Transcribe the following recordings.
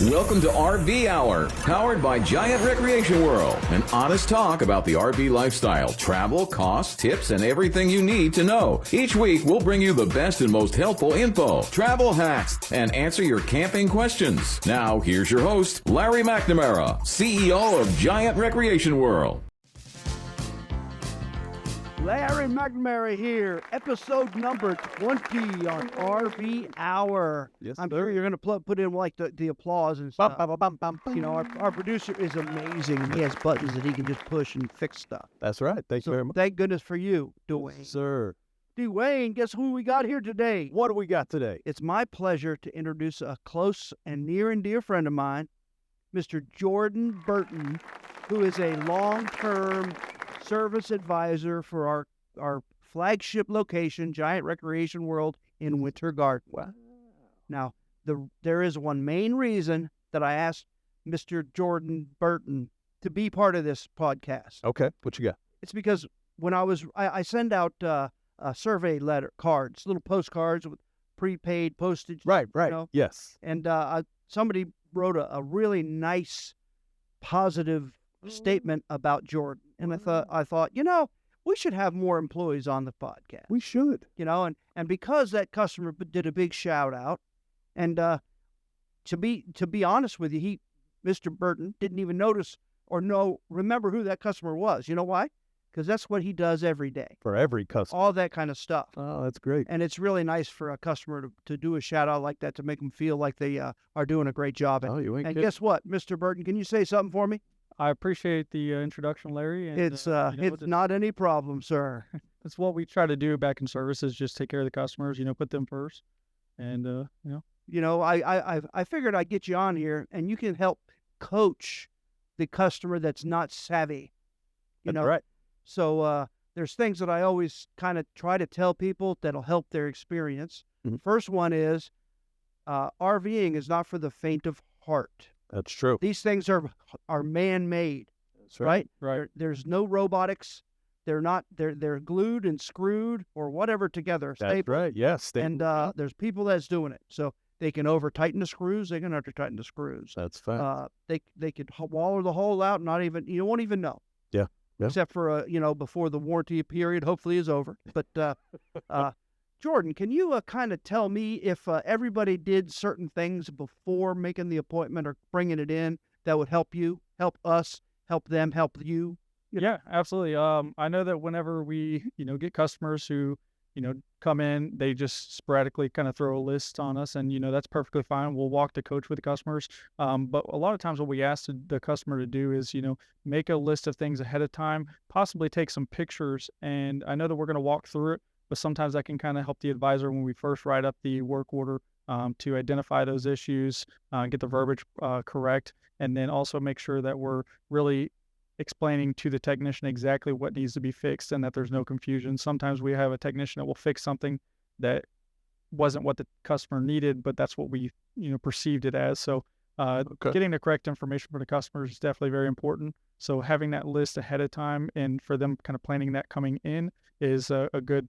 Welcome to RV Hour, powered by Giant Recreation World. An honest talk about the RV lifestyle, travel, costs, tips, and everything you need to know. Each week, we'll bring you the best and most helpful info, travel hacks, and answer your camping questions. Now, here's your host, Larry McNamara, CEO of Giant Recreation World. Larry McNamara here, episode number 20 on RV Hour. Yes, I'm sir. sure you're going to put in like the applause and stuff. You know, our producer is amazing. He has buttons that he can just push and fix stuff. That's right. Thank you very much. Thank goodness for you, Dwayne. Yes, sir. Dwayne, guess who we got here today? What do we got today? It's my pleasure to introduce a close and near and dear friend of mine, Mr. Jorden Burton, who is a long-term service advisor for our flagship location, Giant Recreation World in Winter Garden. Wow. Now, there is one main reason that I asked Mr. Jorden Burton to be part of this podcast. Okay. What you got? It's because when I send out survey cards, little postcards with prepaid postage. Right. You know, Yes. and somebody wrote a really nice, positive statement about Jorden. And I thought, you know, we should have more employees on the podcast. We should. You know, and because that customer did a big shout out, and to be honest with you, Mr. Burton didn't even notice or remember who that customer was. You know why? Because that's what he does every day. For every customer. All that kind of stuff. Oh, that's great. And it's really nice for a customer to do a shout out like that to make them feel like they are doing a great job. Oh, you ain't And kidding. guess what, Mr. Burton? Can you say something for me? I appreciate the introduction, Larry. And, It's not any problem, sir. That's what we try to do back in service is just take care of the customers, put them first. And, You know, I figured I'd get you on here, and you can help coach the customer that's not savvy. That's right. So there's things that I always kind of try to tell people that'll help their experience. Mhm. First one is RVing is not for the faint of heart. That's true. These things are man-made, That's right? right. There's no robotics. They're glued and screwed or whatever together. That's stapled. right. Yes. And there's people that's doing it. So they can over-tighten the screws. They can under-tighten the screws. That's fine. They could waller the hole out. You won't even know. Yeah. Except for before the warranty period hopefully is over. But Jorden, can you kind of tell me if everybody did certain things before making the appointment or bringing it in that would help you, help us, help them, help you? Yeah, absolutely. I know that whenever we, get customers who, come in, they just sporadically kind of throw a list on us, and, that's perfectly fine. We'll walk the coach with the customers. But a lot of times what we ask the customer to do is, make a list of things ahead of time, possibly take some pictures. And I know that we're going to walk through it, but sometimes that can kind of help the advisor when we first write up the work order to identify those issues, get the verbiage correct, and then also make sure that we're really explaining to the technician exactly what needs to be fixed and that there's no confusion. Sometimes we have a technician that will fix something that wasn't what the customer needed, but that's what we, perceived it as. So getting the correct information for the customers is definitely very important. So having that list ahead of time and for them kind of planning that coming in is a good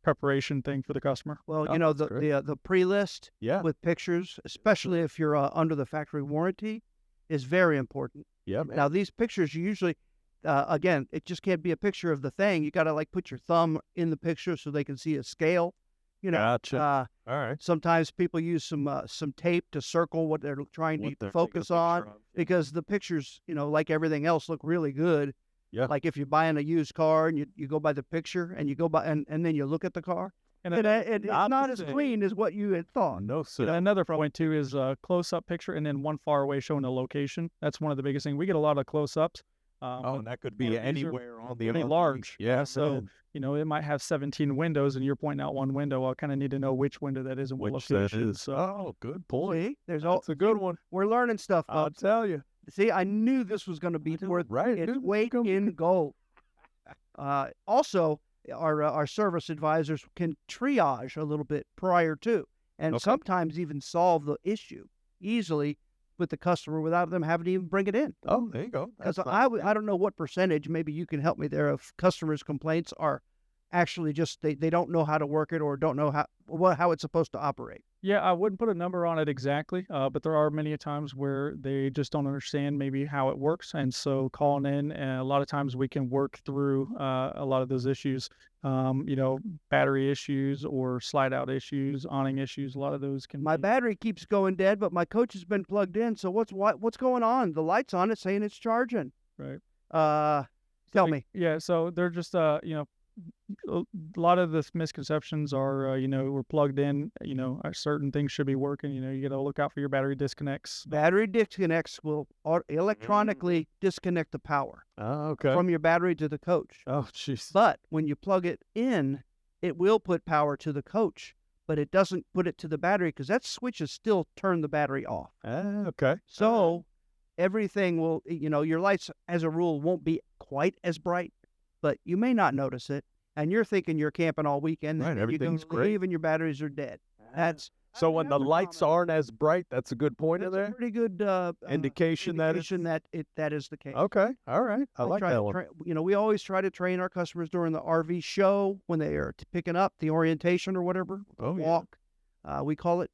preparation thing for the customer. Well, Oh, that's the pre-list Yeah. with pictures, especially if you're under the factory warranty, is very important. Yeah, man. Now, these pictures usually, again, it just can't be a picture of the thing. You got to put your thumb in the picture so they can see a scale. Gotcha. All right. Sometimes people use some tape to circle what they're trying What to they're focus taking a on, picture of. because the pictures, like everything else, look really good. Yeah. Like if you're buying a used car and you go by the picture and you go by and then you look at the car, And it's not the as same. clean as what you had thought. No, sir. another point too is a close-up picture and then one far away showing the location. That's one of the biggest things. We get a lot of close-ups. And that could and be these are anywhere on the really RV. large. Yeah. So, it might have 17 windows and you're pointing out one window. I kind of need to know which window that is and what Which that location. is. So, Oh, good point. See, there's That's a good one. we're learning stuff. I'll folks. tell you. See, I knew this was going to be I know, worth right, its dude? weight in gold. Also, our service advisors can triage a little bit prior to, and Okay. sometimes even solve the issue easily with the customer without them having to even bring it in. Oh, there you go. Because That's fine. I don't know what percentage, maybe you can help me there, of customers' complaints are actually just they don't know how to work it or don't know how it's supposed to operate. Yeah, I wouldn't put a number on it exactly, but there are many a times where they just don't understand maybe how it works, and so calling in, a lot of times we can work through a lot of those issues. Battery issues or slide out issues, awning issues. A lot of those can My be battery keeps going dead, but my coach has been plugged in. So what's going on? The light's on. It's saying it's charging. right. Tell me. Yeah, so they're just a lot of the misconceptions are we're plugged in. Certain things should be working. You got to look out for your battery disconnects. Battery disconnects will electronically disconnect the power Oh, okay. from your battery to the coach. Oh, jeez. But when you plug it in, it will put power to the coach, but it doesn't put it to the battery because that switch is still turn the battery off. Okay. So everything will, your lights as a rule won't be quite as bright, but you may not notice it. And you're thinking you're camping all weekend. Right, And everything's you great. leave and your batteries are dead. That's So when the lights aren't as bright, that's a good point in that's a there? pretty good Indication that it's... indication that is the case. Okay. All right. I like try that to one. we always try to train our customers during the RV show when they are picking up the orientation or whatever, Oh, yeah. walk, we call it,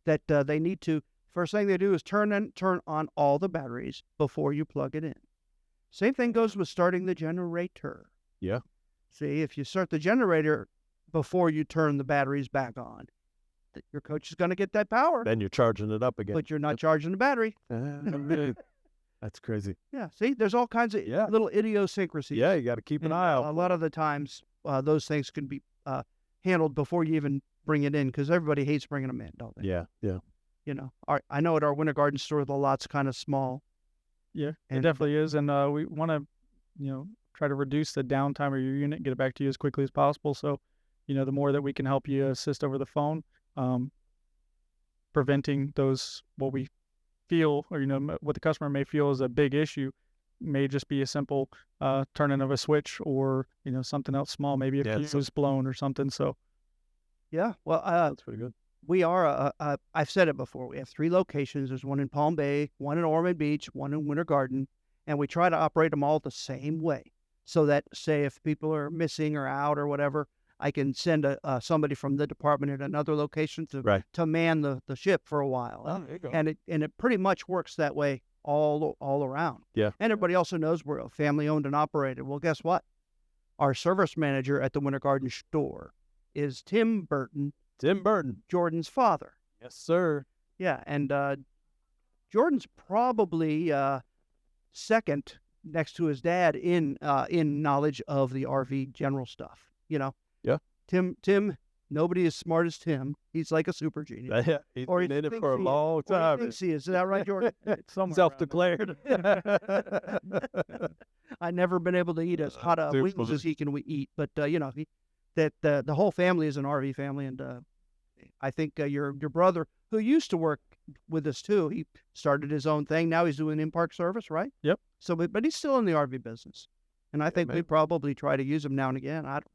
that they need to, first thing they do is turn on all the batteries before you plug it in. Same thing goes with starting the generator. Yeah. See, if you start the generator before you turn the batteries back on, your coach is going to get that power, Then you're charging it up again. but you're not charging the battery. That's crazy. Yeah, see, there's all kinds of Yeah. little idiosyncrasies. Yeah, you got to keep an And, eye out. A lot of the times, those things can be handled before you even bring it in because everybody hates bringing them in, don't they? Yeah, yeah. I know at our Winter Garden store, the lot's kind of small. Yeah, it And- definitely is, and we want to try to reduce the downtime of your unit, get it back to you as quickly as possible. So, the more that we can help you assist over the phone, preventing those what we feel or what the customer may feel is a big issue may just be a simple turning of a switch or something else small, maybe a Yeah, fuse blown or something. So Yeah, well, That's pretty good. we are, I've said it before, we have 3 locations. There's one in Palm Bay, one in Ormond Beach, one in Winter Garden, and we try to operate them all the same way. So that, say, if people are missing or out or whatever, I can send somebody from the department at another location to man the ship for a while. Oh, there you go. And it pretty much works that way all around. Yeah. And everybody also knows we're a family owned and operated. Well, guess what? Our service manager at the Winter Garden store is Tim Burton, Tim Burton. Jordan's father. Yes, sir. Yeah, and Jordan's probably second next to his dad in knowledge of the RV general stuff. Yeah. Tim, nobody as smart as Tim. He's like a super genius. Yeah, he's Or he been in it thinks for a he is. long Or he time. thinks he is. Is that right, Jordan? somewhere Self-declared. I've never been able to eat as hot Super. wings as he can eat, but the whole family is an RV family, and I think your brother, who used to work with us too, he started his own thing. Now he's doing in-park service, right? Yep. So, but he's still in the RV business, and I think we man. probably try to use him now and again. I don't.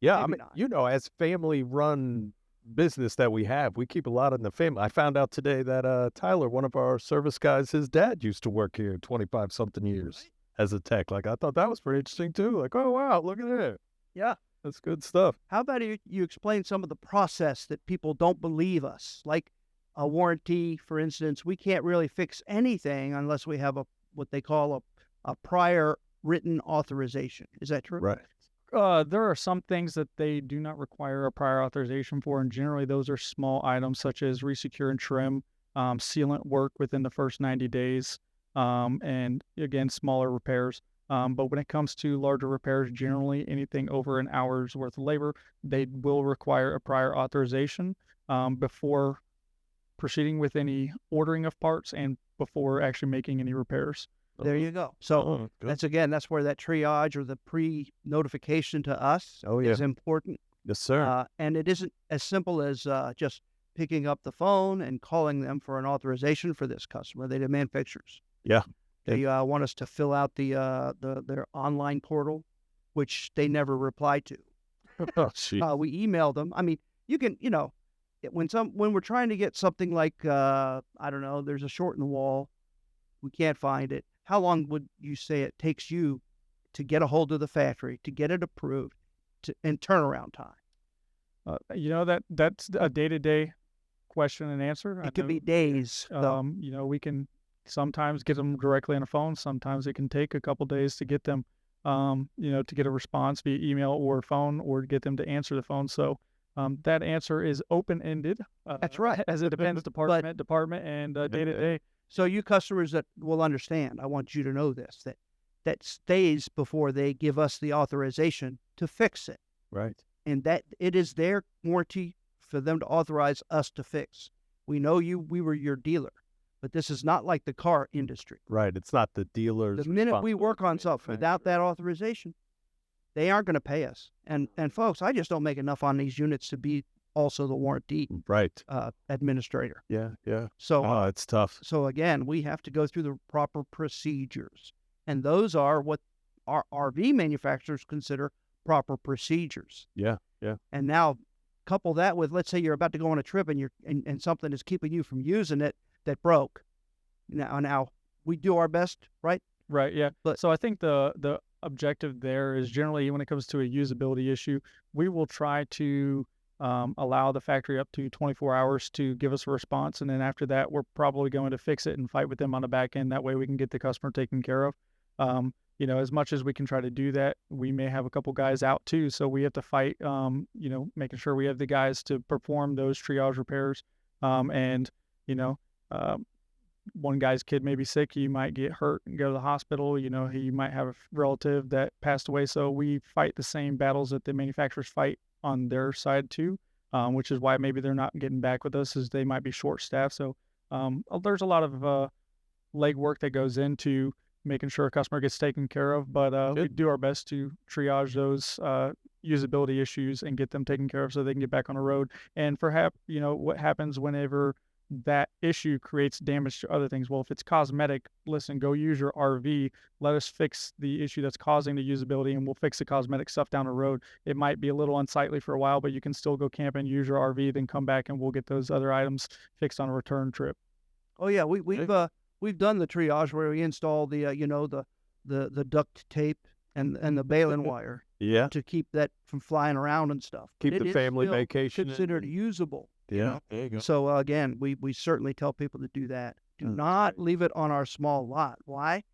Yeah, I Maybe mean, not. as family-run business that we have, we keep a lot in the family. I found out today that Tyler, one of our service guys, his dad used to work here 25-something years as a tech. Like, I thought that was pretty interesting, too. Like, oh, wow, look at that. Yeah. That's good stuff. How about you explain some of the process that people don't believe us, like a warranty, for instance. We can't really fix anything unless we have what they call a prior written authorization. Is that true? Right. There are some things that they do not require a prior authorization for, and generally those are small items such as resecure and trim, sealant work within the first 90 days, and again, smaller repairs. But when it comes to larger repairs, generally anything over an hour's worth of labor, they will require a prior authorization before proceeding with any ordering of parts and before actually making any repairs. There you go. So Oh, good. that's where that triage or the pre-notification to us Oh, yeah. is important. Yes, sir. And it isn't as simple as just picking up the phone and calling them for an authorization for this customer. They demand pictures. Yeah. They want us to fill out their online portal, which they never reply to. Oh, gee. We email them. I mean, you can, when we're trying to get something like I don't know, there's a short in the wall, we can't find it. How long would you say it takes you to get a hold of the factory, to get it approved, and turnaround time? That's a day-to-day question and answer. I It could know, be days. though. you know, we can sometimes get them directly on the phone. Sometimes it can take a couple days to get them, you know, to get a response via email or phone, or to get them to answer the phone. So that answer is open-ended. That's right. As it depends department and day to day. So you customers that will understand, I want you to know this, that stays before they give us the authorization to fix it. Right. And that it is their warranty for them to authorize us to fix. We know we were your dealer, but this is not like the car industry. Right. It's not the dealer's The minute we work on responsibility. something without that authorization, they aren't going to pay us. And folks, I just don't make enough on these units to be also the warranty Right. administrator. Yeah. Yeah. So Oh, it's tough. So again, we have to go through the proper procedures, and those are what our RV manufacturers consider proper procedures. Yeah. Yeah. And now, couple that with, let's say you're about to go on a trip and and something is keeping you from using it that broke. Now we do our best, right? Right. Yeah. But- So I think the objective there is generally when it comes to a usability issue, we will try to allow the factory up to 24 hours to give us a response, and then after that, we're probably going to fix it and fight with them on the back end. That way, we can get the customer taken care of. You know, as much as we can try to do that, we may have a couple guys out too, so we have to fight. You know, making sure we have the guys to perform those triage repairs, and you know. One guy's kid may be sick, he might get hurt and go to the hospital, you know, he might have a relative that passed away. So we fight the same battles that the manufacturers fight on their side too, which is why maybe they're not getting back with us, is they might be short-staffed. So there's a lot of legwork that goes into making sure a customer gets taken care of, but we do our best to triage those usability issues and get them taken care of so they can get back on the road. And perhaps, you know, what happens whenever that issue creates damage to other things. Well, if it's cosmetic, listen, go use your RV. Let us fix the issue that's causing the usability, and we'll fix the cosmetic stuff down the road. It might be a little unsightly for a while, but you can still go camp and use your RV, then come back and we'll get those other items fixed on a return trip. Oh yeah, we've done the triage where we install the you know, the duct tape and the baling wire Yeah. to keep that from flying around and stuff. Keep It the is family still vacation. considered usable. Yeah. There you go. So again, we certainly tell people to do that. Do That's not leave it on our small lot. Why?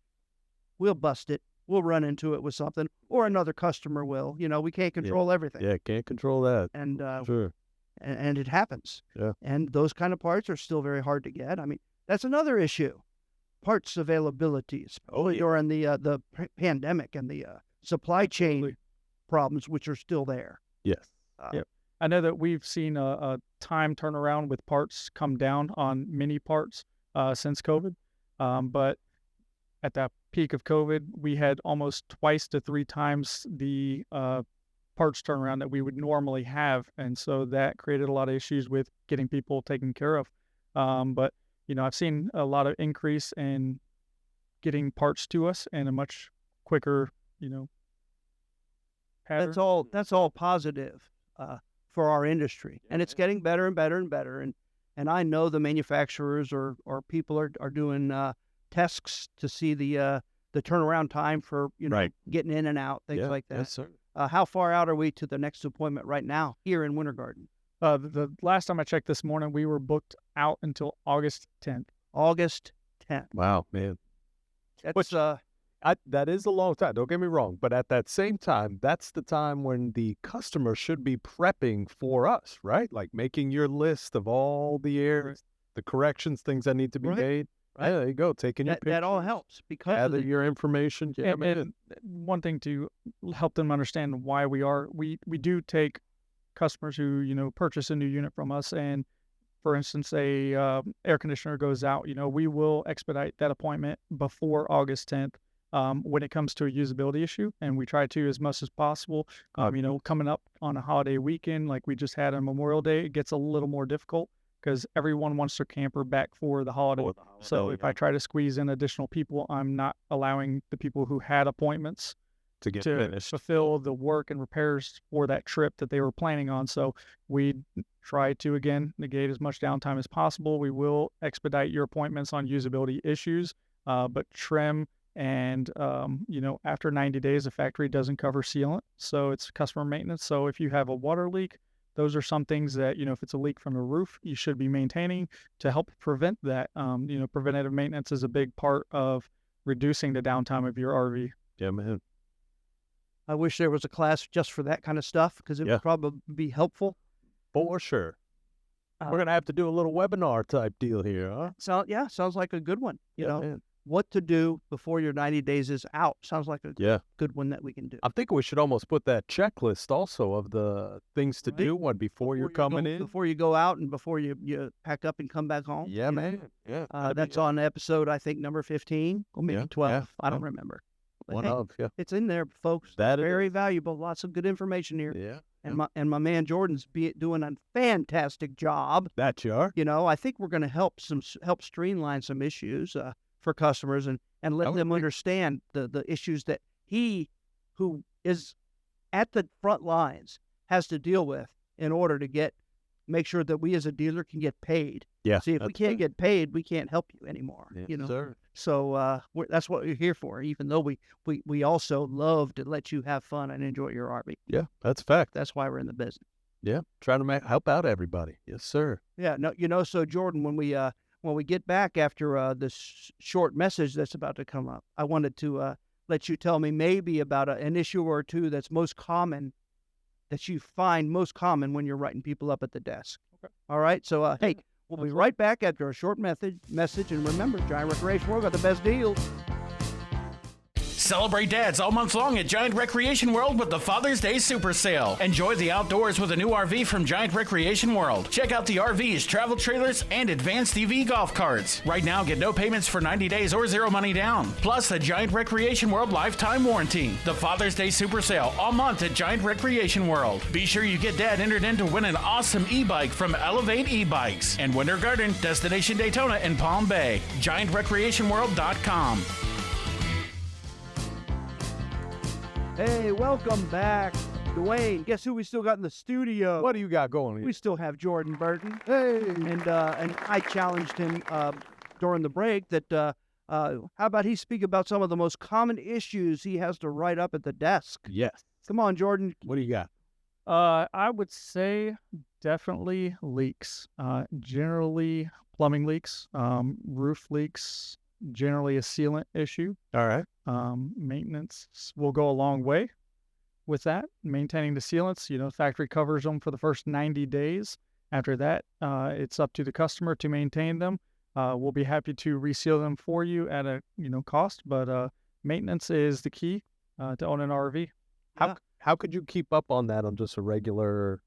We'll bust it. We'll run into it with something, or another customer will. You know, we can't control everything. Yeah. Can't control that. And Sure. and it happens. Yeah. And those kind of parts are still very hard to get. I mean, that's another issue. Parts availability, especially during the pandemic and the supply chain Absolutely. problems, which are still there. Yes. Yep. I know that we've seen a time turnaround with parts come down on many parts since COVID, but at the peak of COVID, we had almost twice to three times the parts turnaround that we would normally have, and so that created a lot of issues with getting people taken care of. But you know, I've seen a lot of increase in getting parts to us and a much quicker, you know, pattern. That's all positive for our industry, and it's getting better and better and better. And I know the manufacturers or people are doing tests to see the turnaround time for, you know, Right. getting in and out, things like that. Yes, sir. How far out are we to the next appointment right now here in Winter Garden? The last time I checked this morning, we were booked out until August 10th. August 10th. Wow, man. That's Which- that is a long time. Don't get me wrong, but at that same time, that's the time when the customer should be prepping for us, right? Like making your list of all the errors, the corrections, things that need to be Right. made. Right. Yeah, there you go. Taking your that all pictures, helps because of gather the, your information. Yeah, And one thing to help them understand why we do take customers who, you know, purchase a new unit from us, and for instance, a air conditioner goes out, you know, we will expedite that appointment before August 10th. When it comes to a usability issue, and we try to as much as possible. You know, coming up on a holiday weekend like we just had on Memorial Day, it gets a little more difficult because everyone wants their camper back for the holiday. So if I try to squeeze in additional people, I'm not allowing the people who had appointments to get to finished. fulfill the work and repairs for that trip that they were planning on. So we try to, again, negate as much downtime as possible. We will expedite your appointments on usability issues, but trim and, you know, after 90 days, the factory doesn't cover sealant. So it's customer maintenance. So if you have a water leak, those are some things that, if it's a leak from the roof, you should be maintaining to help prevent that. Preventative maintenance is a big part of reducing the downtime of your RV. Yeah, man. I wish there was a class just for that kind of stuff because it would probably be helpful. For sure. We're going to have to do a little webinar type deal here, huh? Sounds like a good one. You know, man. what to do before your 90 days is out. Sounds like a good one that we can do. I think we should almost put that checklist also of the things to do before you're coming in. Before you go out and before you pack up and come back home. Yeah, man. Yeah. That's on episode, I think, number 15 or maybe 12. Yeah. I don't remember. But it's in there, folks. Very valuable. Lots of good information here. Yeah. And my man Jordan's doing a fantastic job. That you are. You know, I think we're going to help streamline some issues for customers and let them understand the issues that he, who is at the front lines, has to deal with in order to make sure that we as a dealer can get paid. Yeah. See, if we can't get paid, we can't help you anymore. Yeah, sir. So that's what we're here for. Even though we also love to let you have fun and enjoy your RV. Yeah, that's a fact. That's why we're in the business. Yeah, trying to help out everybody. Yes, sir. Yeah. No. So Jordan, when we get back after this short message that's about to come up, I wanted to let you tell me maybe about an issue or two that's most common, that you find most common when you're writing people up at the desk. Okay. All right. So hey. We'll be right back after a short message. And remember, Giant Recreation World got the best deals. Celebrate dads all month long at Giant Recreation World with the Father's Day Super Sale. Enjoy the outdoors with a new RV from Giant Recreation World. Check out the RVs, travel trailers, and advanced EV golf carts. Right now, get no payments for 90 days or zero money down. Plus, a Giant Recreation World lifetime warranty. The Father's Day Super Sale all month at Giant Recreation World. Be sure you get dad entered in to win an awesome e-bike from Elevate E-Bikes. And Winter Garden, Destination Daytona in Palm Bay. GiantRecreationWorld.com. Hey, welcome back. Dwayne, guess who we still got in the studio? What do you got going here? We still have Jorden Burton. Hey. And I challenged him during the break that how about he speak about some of the most common issues he has to write up at the desk? Yes. Come on, Jorden. What do you got? I would say definitely leaks. Generally plumbing leaks, roof leaks, generally a sealant issue. All right. Maintenance will go a long way with that. Maintaining the sealants, factory covers them for the first 90 days. After that, it's up to the customer to maintain them. We'll be happy to reseal them for you at a cost, but maintenance is the key to own an RV. How could you keep up on that on just a regular,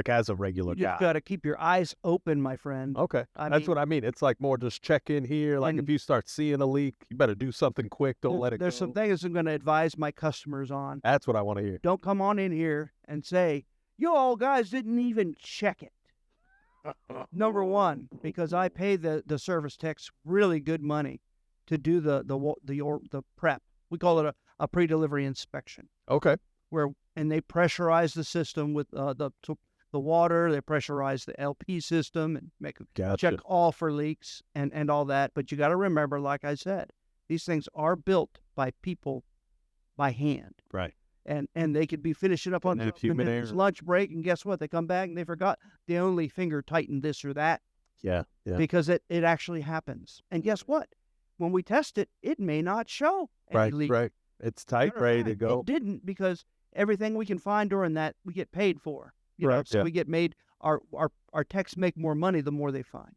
as a regular guy? You've got to keep your eyes open, my friend. Okay. That's what I mean. It's like more just check in here. Like if you start seeing a leak, you better do something quick. Don't let it go. There's some things I'm going to advise my customers on. That's what I want to hear. Don't come on in here and say, you all guys didn't even check it. Number one, because I pay the service techs really good money to do the prep. We call it a pre-delivery inspection. Okay. And they pressurize the system with the water. They pressurize the LP system and check all for leaks and all that. But you got to remember, like I said, these things are built by people by hand. Right. And they could be finishing up on the lunch break, and guess what? They come back and they forgot they only finger tightened this or that. Yeah. Because it actually happens. And guess what? When we test it, it may not show any leak. Right. It's tight, ready to go. It didn't, because everything we can find during that, we get paid for. So we get made, our techs make more money the more they find.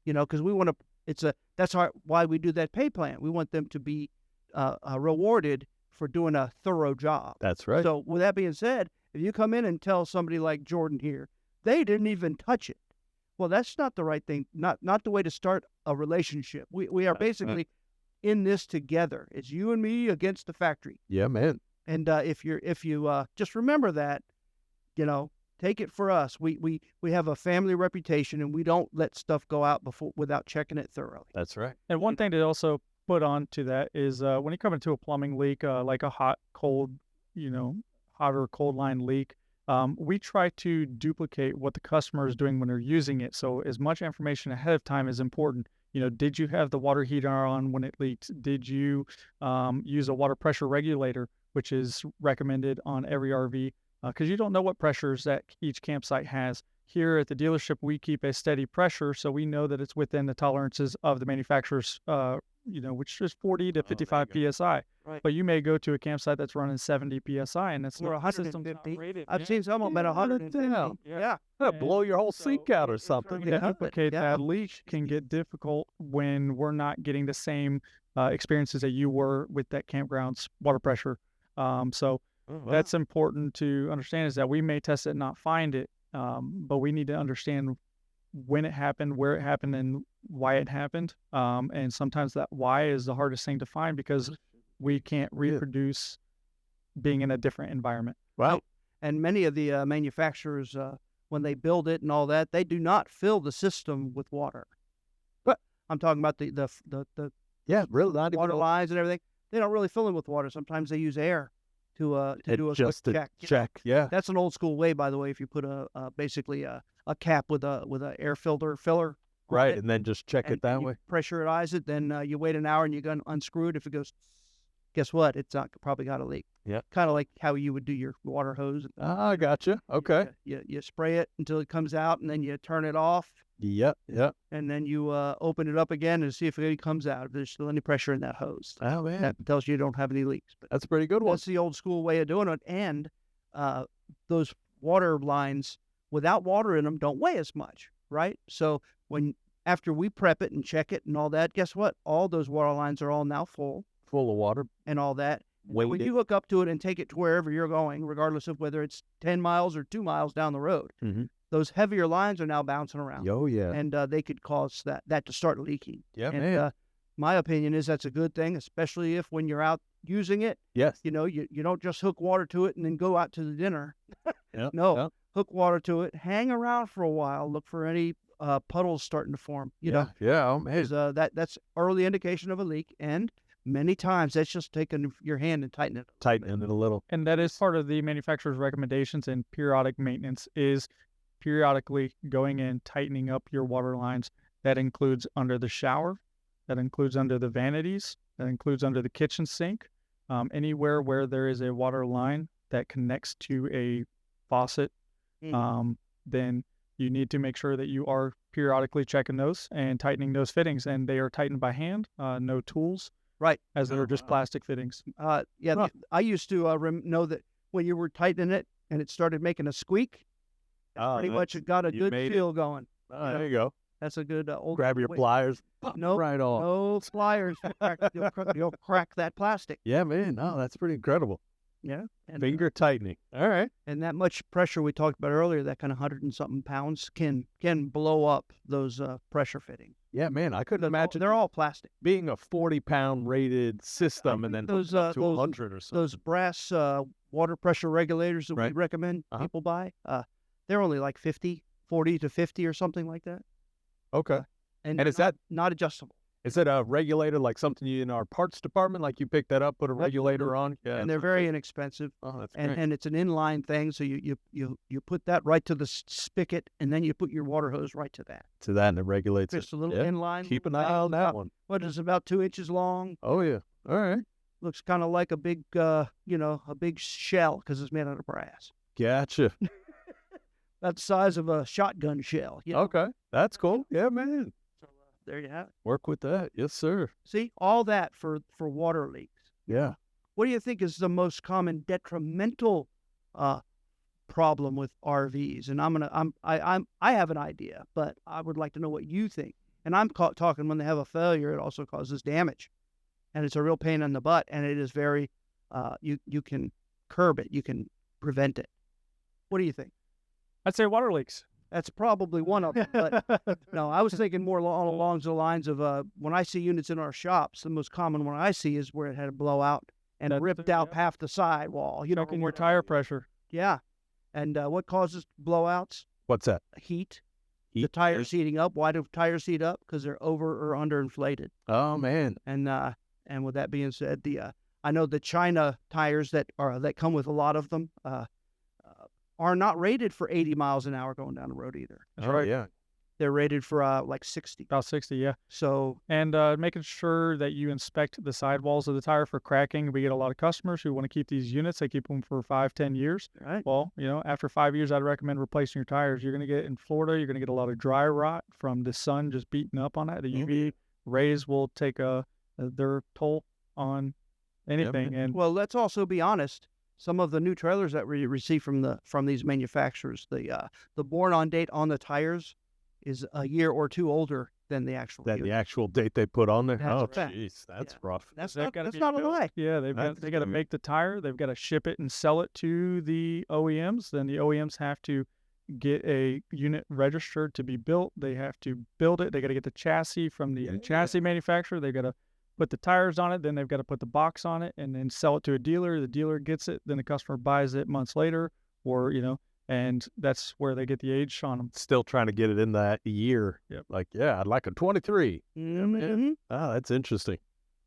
Because we want to, that's why we do that pay plan. We want them to be rewarded for doing a thorough job. That's right. So with that being said, if you come in and tell somebody like Jorden here, they didn't even touch it. Well, that's not the right thing, not the way to start a relationship. We are basically in this together. It's you and me against the factory. Yeah, man. And if you just remember that, take it for us. We have a family reputation, and we don't let stuff go out without checking it thoroughly. That's right. And one thing to also put on to that is when you come into a plumbing leak, like a hot or cold line leak, we try to duplicate what the customer is doing when they're using it. So as much information ahead of time is important. Did you have the water heater on when it leaked? Did you use a water pressure regulator, which is recommended on every RV? because you don't know what pressures that each campsite has. Here at the dealership, we keep a steady pressure, so we know that it's within the tolerances of the manufacturer's, which is 40 to 55 psi. Right. But you may go to a campsite that's running 70 psi, and that's Or not, the system's not 150. rated. I've seen some of them at 150. down. Yeah. That'll blow your whole So sink out or trying something. to duplicate that leak can get difficult when we're not getting the same experiences that you were with that campground's water pressure. So that's important to understand, is that we may test it and not find it, but we need to understand when it happened, where it happened, and why it happened. And sometimes that why is the hardest thing to find, because we can't reproduce being in a different environment. Wow. And many of the manufacturers, when they build it and all that, they do not fill the system with water. But I'm talking about the yeah, really not water even lines and everything. They don't really fill it with water. Sometimes they use air to do a just quick to check. you know. check. Yeah. That's an old school way, by the way. If you put basically a cap with a air filler on Right, it, and then just check and it that you way. pressurize it, then you wait an hour and you can unscrew it. If it goes, guess what? It's probably got a leak. Yeah. Kind of like how you would do your water hose. Ah, I gotcha. Okay. You spray it until it comes out, and then you turn it off, Yep. Yep. and then you open it up again and see if it comes out. If there's still any pressure in that hose, Oh man, that tells you don't have any leaks. But that's a pretty good one. that's the old school way of doing it. And those water lines without water in them don't weigh as much, right? So after we prep it and check it and all that, guess what? All those water lines are all now full Full of water. and all that. When Weighted. you hook up to it and take it to wherever you're going, regardless of whether it's 10 miles or 2 miles down the road, Mhm. those heavier lines are now bouncing around. Oh yeah. And they could cause that to start leaking. Yeah, And man. my opinion is that's a good thing, especially if when you're out using it, Yes. you don't just hook water to it and then go out to the dinner. Yeah. No, yeah. hook water to it, hang around for a while, look for any puddles starting to form. You know, Yeah. Oh man. 'cause, that's early indication of a leak, and many times that's just taking your hand and tightening it. Tighten it a little. And that is part of the manufacturer's recommendations in periodic maintenance, is periodically going in, tightening up your water lines. That includes under the shower, that includes under the vanities, that includes under the kitchen sink, anywhere where there is a water line that connects to a faucet. Then you need to make sure that you are periodically checking those and tightening those fittings, and they are tightened by hand, no tools, Right. as they're just plastic fittings. Yeah, Huh. I used to know that when you were tightening it and it started making a squeak, pretty much it got a you good made it. feel going. Oh, there you go. That's a good old Grab your way. pliers. Pop Nope. right off. No pliers. You'll crack that plastic. Yeah, man. No, that's pretty incredible. Yeah. And, Finger tightening. All right. and that much pressure we talked about earlier, that kind of 100 and something pounds, can blow up those pressure fittings. Yeah, man. I couldn't imagine They're all plastic. being a 40-pound rated system and then those, hooking up to those- 100 or something. Those brass water pressure regulators that we Right. recommend Uh-huh. people buy, they're only like 40 to 50 or something like that. Okay. And is not, that- not adjustable? Is it a regulator like something in our parts department? Like you pick that up, put a regulator on? Yeah. And they're very inexpensive. Oh, that's great. And it's an inline thing, so you put that right to the spigot, and then you put your water hose right to that. To that, and it regulates it. Just a little Yeah. inline. Keep an little eye on valve, that one. What is about 2 inches long? Oh, yeah. All right. Looks kind of like a big, a big shell because it's made out of brass. Gotcha. About the size of a shotgun shell. You know? Okay. That's cool. Yeah, man. There you have it. Work with that. Yes, sir. See, all that for water leaks. Yeah. What do you think is the most common detrimental problem with RVs? And I have an idea, but I would like to know what you think. And I'm talking when they have a failure, it also causes damage, and it's a real pain in the butt. And it is very, you can curb it, you can prevent it. What do you think? I'd say water leaks. That's probably one of them. But no, I was thinking more along the lines of when I see units in our shops, the most common one I see is where it had a blowout and That's ripped it, out yeah. half the sidewall. You know, Checking your tire pressure. yeah. And what causes blowouts? What's that? Heat. The Heat. tires heating up. Why do tires heat up? Because they're over or underinflated. Oh, man. And with that being said, I know the China tires that come with a lot of them are not rated for 80 miles an hour going down the road either. Oh, yeah. They're rated for like 60. About 60, yeah. So And making sure that you inspect the sidewalls of the tire for cracking. We get a lot of customers who want to keep these units. They keep them for 5-10 years. right. Well, after 5 years, I'd recommend replacing your tires. You're going to get in Florida, you're going to get a lot of dry rot from the sun just beating up on it. The UV rays will take their toll on anything. And Well, let's also be honest. Some of the new trailers that we receive from these manufacturers, the born on date on the tires is a year or two older than the actual That unit. the actual date they put on there. That's Oh, a fact. jeez, that's Yeah. rough. That's they've not, gotta that's be not a built. lie. Yeah, That's they got to good. make the tire. They've got to ship it and sell it to the OEMs. Then the OEMs have to get a unit registered to be built. They have to build it. They got to get the chassis from the chassis manufacturer. They got to put the tires on it. Then they've got to put the box on it and then sell it to a dealer. The dealer gets it. Then the customer buys it months later, or and that's where they get the age on them. Still trying to get it in that year. Yep. Like, yeah, I'd like a 23. Mhm. Oh, that's interesting.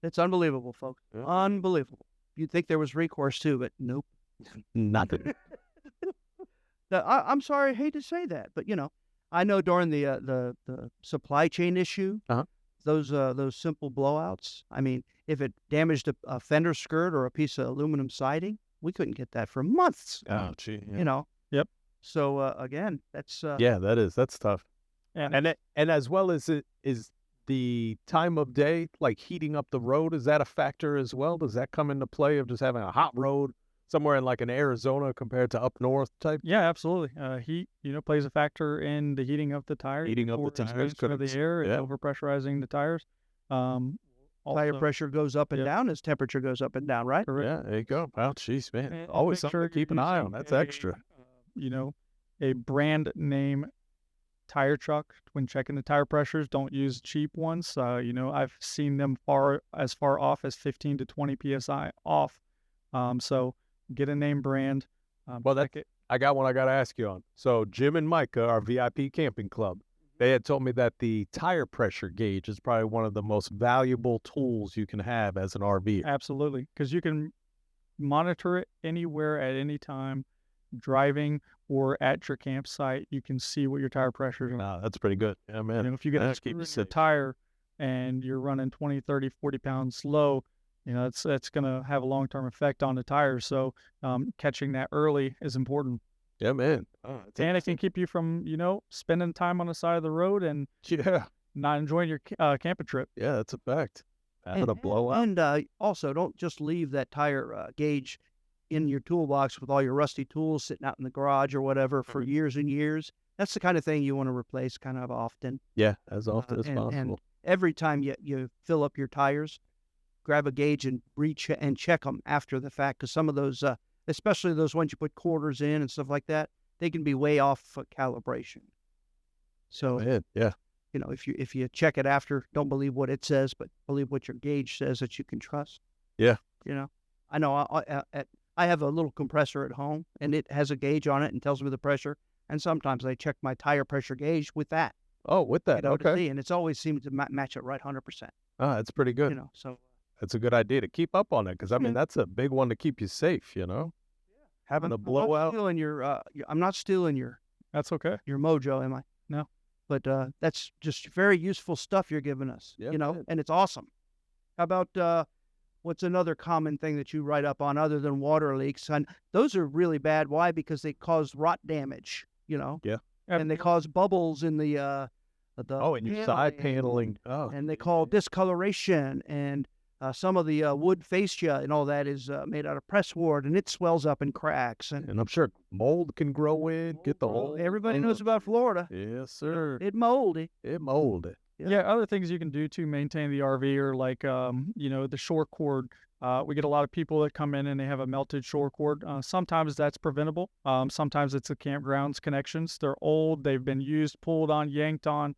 It's unbelievable, folks. Yeah. Unbelievable. You'd think there was recourse too, but nope. Nothing. I'm sorry, I hate to say that, but I know during the supply chain issue, those simple blowouts. I mean, if it damaged a fender skirt or a piece of aluminum siding, we couldn't get that for months. Oh, gee. Yeah. You know. Yep. So again, that's Yeah, that's tough. And And as well as it is the time of day, like heating up the road, is that a factor as well? Does that come into play of just having a hot road somewhere in like an Arizona compared to up north type? yeah, absolutely. Heat, plays a factor in the heating of the tires. Heating up the or tires, expansion of the correct. air and Yeah. overpressurizing the tires. tire Also, pressure goes up and Yep. down as temperature goes up and down, right? correct. Yeah, there you go. Wow, jeez, man. And Always make something sure to keep you're an eye on. using That's a, extra. A brand name tire truck when checking the tire pressures. Don't use cheap ones. I've seen them far off as 15 to 20 psi off. So get a name brand. Well, check it. I got one I got to ask you on. So Jim and Micah, our VIP camping club, they had told me that the tire pressure gauge is probably one of the most valuable tools you can have as an RV. Absolutely, because you can monitor it anywhere at any time, driving or at your campsite. You can see what your tire pressures are. Nah, that's pretty good. Yeah, man. If you get a That'll screw keep you in your safe. tire and you're running 20, 30, 40 pounds low, that's going to have a long-term effect on the tires. So catching that early is important. Yeah, man. Oh, that's And it can keep you from, spending time on the side of the road and yeah, not enjoying your camping trip. yeah, that's a fact. Having a blowout. And also, don't just leave that tire gauge in your toolbox with all your rusty tools sitting out in the garage or whatever for years and years. That's the kind of thing you want to replace kind of often. Yeah, as often as and possible. every time you fill up your tires, grab a gauge and and check them after the fact, because some of those, especially those ones you put quarters in and stuff like that, they can be way off calibration. So Man, yeah. if you check it after, don't believe what it says, but believe what your gauge says that you can trust. Yeah. I know I have a little compressor at home, and it has a gauge on it and tells me the pressure. And sometimes I check my tire pressure gauge with that. Oh, with that. To Okay. see, and it's always seemed to match it right 100%. Ah, that's pretty good. So That's a good idea to keep up on it because, I mean, Yeah. that's a big one to keep you safe, Having a I'm not blowout. stealing your That's okay. your mojo, am I? No. But that's just very useful stuff you're giving us. Yeah, man. And it's awesome. How about what's another common thing that you write up on other than water leaks? And those are really bad. Why? Because they cause rot damage. Yeah. And they cause bubbles in the Oh, and your side paneling. Oh, and they call discoloration, and some of the wood fascia and all that is made out of press wood, and it swells up and cracks. And and I'm sure mold can grow in, get the whole. everybody knows about Florida. Yes, sir. It moldy. It molded. Yeah. Yeah, other things you can do to maintain the RV are like, the shore cord. We get a lot of people that come in and they have a melted shore cord. Sometimes that's preventable. Sometimes it's the campground's connections. They're old. They've been used, pulled on, yanked on.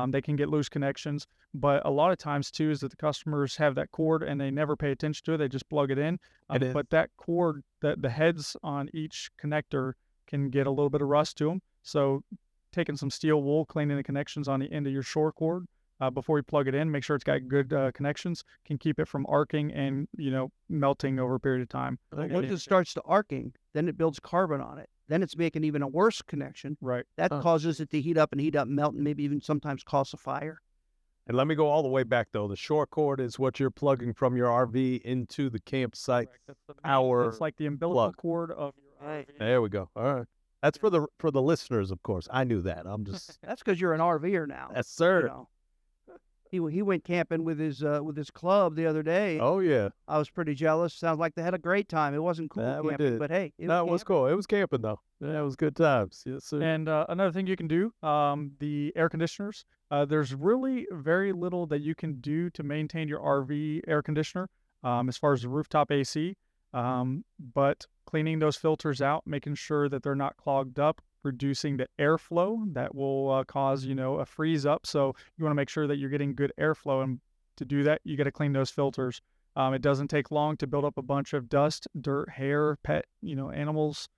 They can get loose connections. But a lot of times, too, is that the customers have that cord and they never pay attention to it. They just plug it in. But that cord, the heads on each connector can get a little bit of rust to them. So taking some steel wool, cleaning the connections on the end of your shore cord before you plug it in, make sure it's got good connections, can keep it from arcing and, melting over a period of time. Once it starts to arcing, then it builds carbon on it. then it's making even a worse connection. Right. That causes it to heat up and melt, and maybe even sometimes cause a fire. And let me go all the way back, though. The short cord is what you're plugging from your RV into the campsite. It's like the umbilical cord of your RV. There we go. All right. That's for the listeners, of course. I knew that. I'm just. That's because you're an RVer now. Yes, sir. You know. He went camping with his club the other day. Oh yeah. I was pretty jealous. Sounds like they had a great time. It wasn't cool Yeah, we camping, did. but hey, It was cool. It was camping though. Yeah, it was good times. Yes, sir. And another thing you can do, the air conditioners. There's really very little that you can do to maintain your RV air conditioner as far as the rooftop AC. But cleaning those filters out, making sure that they're not clogged up, reducing the airflow that will cause, a freeze up. So you want to make sure that you're getting good airflow. And to do that, you got to clean those filters. It doesn't take long to build up a bunch of dust, dirt, hair, pet, animals.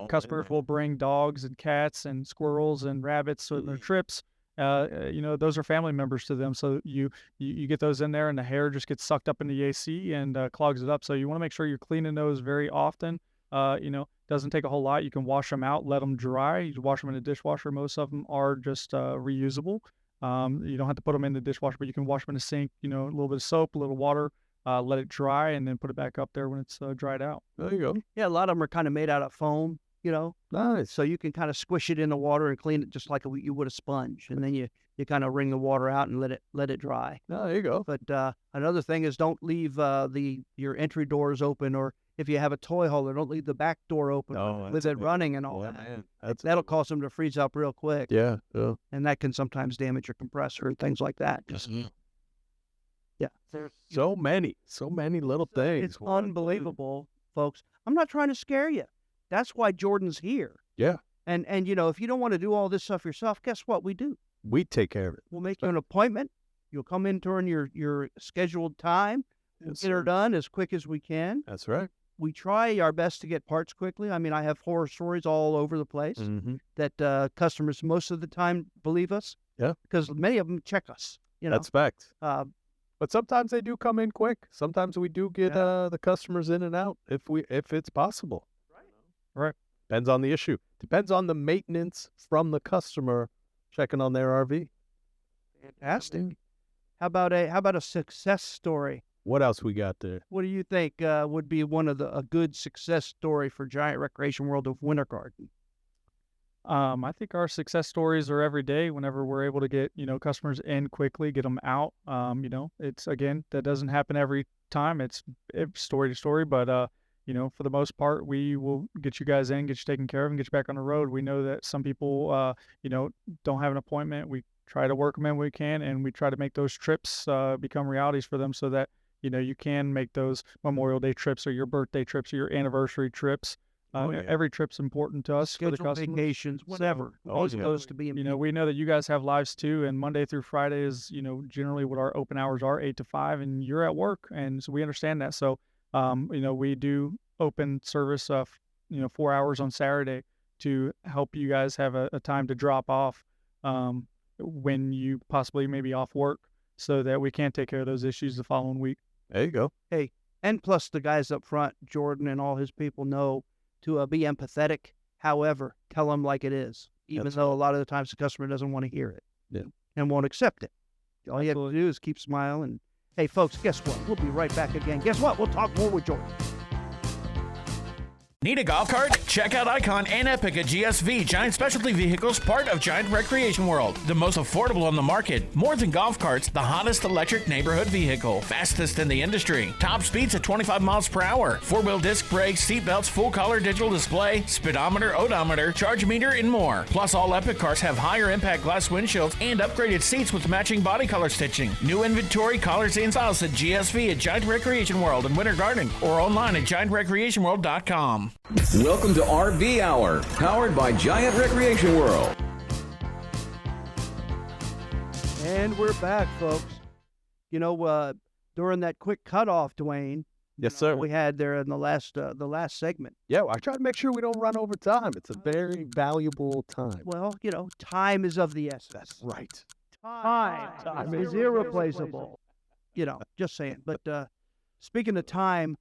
Customers will bring dogs and cats and squirrels and rabbits on their trips. Those are family members to them. So you get those in there and the hair just gets sucked up in the AC and clogs it up. So you want to make sure you're cleaning those very often. Doesn't take a whole lot. You can wash them out, let them dry. You wash them in the dishwasher. Most of them are just reusable. You don't have to put them in the dishwasher, but you can wash them in the sink, a little bit of soap, a little water, let it dry, and then put it back up there when it's dried out. There you go. Yeah, a lot of them are kind of made out of foam, Nice. so you can kind of squish it in the water and clean it just like you would a sponge, and then you kind of wring the water out and let it dry. Oh, there you go. But another thing is don't leave your entry doors open, or if you have a toy hauler, don't leave the back door open with it running and all that. Man. That'll cause them to freeze up real quick. Yeah. And that can sometimes damage your compressor and things like that. Yeah. So many little things. It's unbelievable, folks. I'm not trying to scare you. That's why Jordan's here. Yeah. And if you don't want to do all this stuff yourself, guess what we do? We take care of it. We'll make you an appointment. You'll come in during your scheduled time. We'll get her sir. done as quick as we can. That's right. We try our best to get parts quickly. I mean, I have horror stories all over the place that customers most of the time believe us. Yeah. Because many of them check us. That's fact. But But sometimes they do come in quick. Sometimes we do get the customers in and out if it's possible. Right. Depends on the issue. Depends on the maintenance from the customer checking on their RV. fantastic. How about a success story? What else we got there? What do you think would be a good success story for Giant Recreation World of Winter Garden? I think our success stories are every day whenever we're able to get, customers in quickly, get them out. It's again, that doesn't happen every time. It's story to story, but, for the most part, we will get you guys in, get you taken care of, and get you back on the road. We know that some people, don't have an appointment. We try to work them in when we can, and we try to make those trips become realities for them so that, you can make those Memorial Day trips or your birthday trips or your anniversary trips. Every trip's important to us for the Scheduled customers. vacations, whatever. Oh, It's yeah. supposed to be. We know that you guys have lives too, and Monday through Friday is, generally what our open hours are, 8 to 5, and you're at work, and so we understand that. So, we do open service, 4 hours on Saturday to help you guys have a time to drop off when you possibly may be off work, so that we can take care of those issues the following week. There you go. And plus, the guys up front, Jordan and all his people, know to be empathetic. However, tell them like it is, even That's though a lot of the times the customer doesn't want to hear it, Yeah. and won't accept it. All you have to do is keep smiling. And hey, folks, guess what? We'll be right back again. Guess what? We'll talk more with Jordan. Need a golf cart? Check out Icon and Epica GSV, Giant Specialty Vehicles, part of Giant Recreation World. The most affordable on the market. More than golf carts, the hottest electric neighborhood vehicle. Fastest in the industry. Top speeds at 25 miles per hour. 4-wheel disc brakes, seat belts, full color digital display, speedometer, odometer, charge meter, and more. Plus, all Epic cars have higher impact glass windshields and upgraded seats with matching body color stitching. New inventory, colors, and styles at GSV at Giant Recreation World in Winter Garden or online at giantrecreationworld.com. Welcome to RV Hour, powered by Giant Recreation World. And we're back, folks. During that quick cutoff, Dwayne, Yes, sir. we had there in the last segment. Yeah, I try to make sure we don't run over time. It's a very valuable time. Well, time is of the essence. Right. Time is irreplaceable. Just saying. But speaking of time,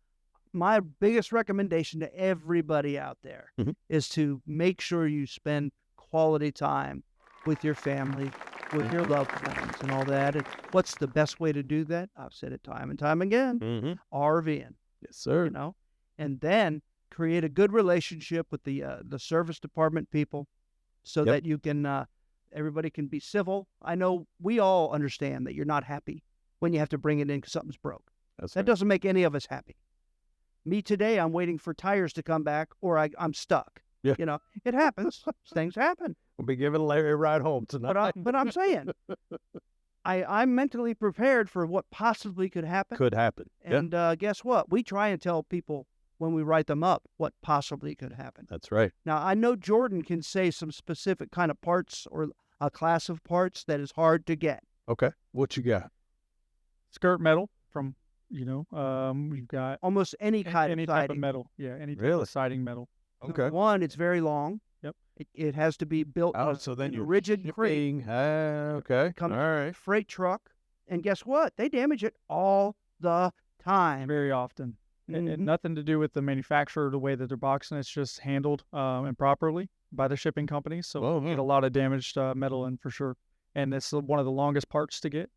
my biggest recommendation to everybody out there Mhm. is to make sure you spend quality time with your family, with your loved ones and all that. And what's the best way to do that? I've said it time and time again, Mm-hmm. RVing, Yes, sir. and then create a good relationship with the service department people so Yep. that you can, everybody can be civil. I know we all understand that you're not happy when you have to bring it in because something's broke. That's That right. doesn't make any of us happy. Me today, I'm waiting for tires to come back or I'm stuck. Yeah. It happens. Things happen. We'll be giving Larry a ride home tonight. But I'm saying, I'm mentally prepared for what possibly could happen. Could happen. Yeah, And guess what? We try and tell people when we write them up what possibly could happen. that's right. Now, I know Jorden can say some specific kind of parts or a class of parts that is hard to get. Okay. What you got? Skirt metal from, we've got Almost any kind any of type of siding. metal. Yeah, any type Really? of siding metal. Okay. One, it's very long. Yep. It has to be built Oh, in so then a you're rigid crate. shipping. Okay. Comes All right. freight truck. And guess what? They damage it all the time. Very often. And Mhm. nothing to do with the manufacturer, the way that they're boxing. It's just handled improperly by the shipping company. So Whoa, we get man. a lot of damaged metal in for sure. And it's one of the longest parts to get.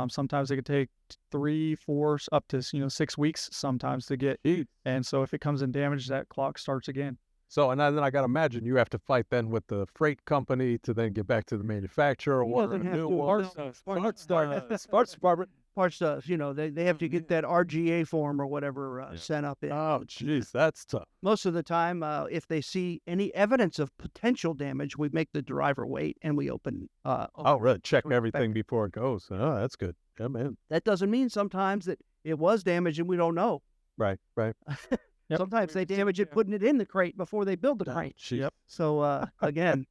Sometimes it could take 3, 4, up to 6 weeks sometimes to get. Jeez. And so if it comes in damaged, that clock starts again. So, and then I got to imagine you have to fight then with the freight company to then get back to the manufacturer. He order doesn't a have new to. one. No, Parts parts- parts department. Parts does. They have to get that RGA form or whatever sent up in. Oh, jeez, that's tough. Most of the time, if they see any evidence of potential damage, we make the driver wait and we open. Oh, really? Check we inspect everything it. before it goes. Oh, that's good. Yeah, man. That doesn't mean sometimes that it was damaged and we don't know. Right, right. Yep. Sometimes they We've seen- damage it yeah. putting it in the crate before they build the crate. Jeez. Yep. So again,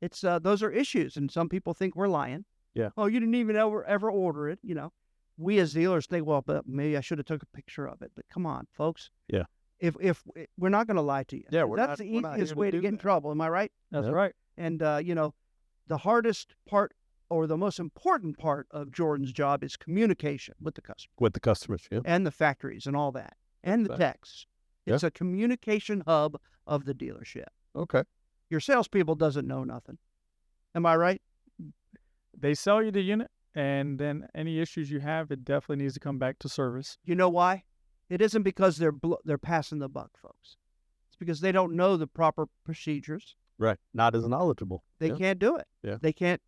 it's those are issues, and some people think we're lying. Yeah. Oh, you didn't even ever order it. We as dealers think, well, but maybe I should have took a picture of it. But come on, folks. Yeah. If we're not going to lie to you. Yeah, we're That's not- the we're not easiest here to way to do get in that. trouble. Am I right? That's Yep. right. And the hardest part or the most important part of Jordan's job is communication with the customer With the customers, yeah. and the factories and all that and the Right. techs. Yeah. It's a communication hub of the dealership. Okay. Your salespeople doesn't know nothing. Am I right? They sell you the unit, and then any issues you have, it definitely needs to come back to service. You know why? It isn't because they're passing the buck, folks. It's because they don't know the proper procedures. Right. Not as knowledgeable. They Yeah. can't do it. Yeah. They can't.